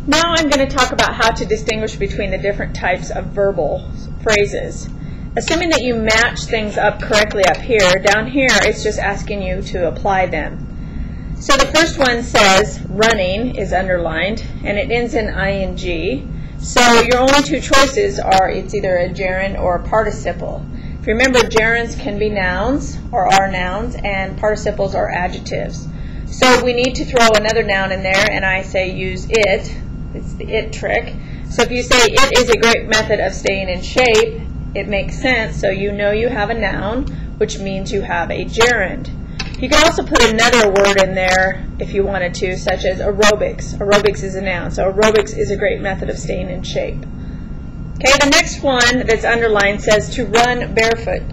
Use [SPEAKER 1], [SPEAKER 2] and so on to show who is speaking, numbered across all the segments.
[SPEAKER 1] Now I'm going to talk about how to distinguish between the different types of verbal phrases. Assuming that you match things up correctly up here, down here it's just asking you to apply them. So the first one says running is underlined and it ends in ing. So your only two choices are it's either a gerund or a participle. If you remember, gerunds can be nouns or are nouns and participles are adjectives. So we need to throw another noun in there, and I say use it. It's the it trick. So if you say it is a great method of staying in shape, it makes sense, so you know you have a noun, which means you have a gerund. You can also put another word in there if you wanted to, such as aerobics. Aerobics is a noun, so aerobics is a great method of staying in shape. Okay, the next one that's underlined says to run barefoot.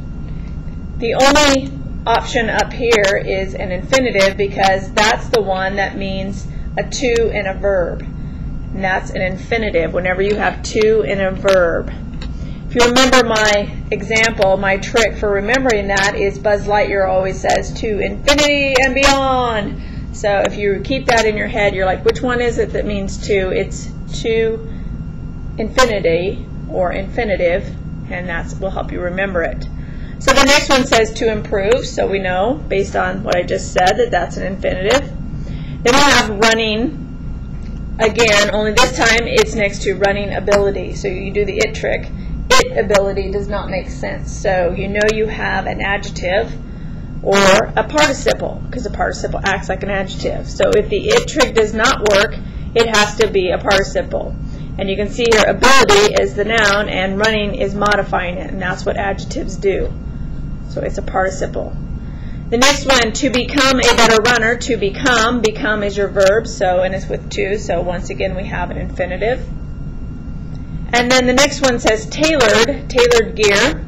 [SPEAKER 1] The only option up here is an infinitive because that's the one that means a to in a verb. And that's an infinitive whenever you have to in a verb. If you remember my example, my trick for remembering that is Buzz Lightyear always says to infinity and beyond. So if you keep that in your head, you're like, which one is it that means to? It's to infinity or infinitive, and that will help you remember it. So the next one says to improve, so we know based on what I just said that that's an infinitive. Then we have running. Again, only this time it's next to running ability. So you do the it trick. It ability does not make sense. So you know you have an adjective or a participle because a participle acts like an adjective. So if the it trick does not work, it has to be a participle. And you can see here ability is the noun and running is modifying it, and that's what adjectives do. So it's a participle. The next one, to become a better runner. To become, become is your verb, so, and it's with to, so once again we have an infinitive. And then the next one says tailored, tailored gear.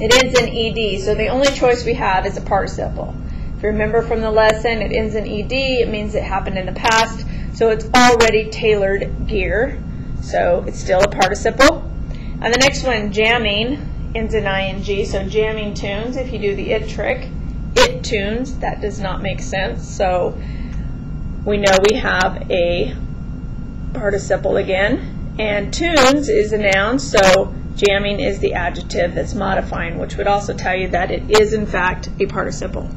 [SPEAKER 1] It ends in ed, so the only choice we have is a participle. If you remember from the lesson, it ends in ed, it means it happened in the past, so it's already tailored gear, so it's still a participle. And the next one, jamming, ends in ing, so jamming tunes, if you do the it trick. It tunes, that does not make sense, so we know we have a participle again. And tunes is a noun, so jamming is the adjective that's modifying, which would also tell you that it is in fact a participle.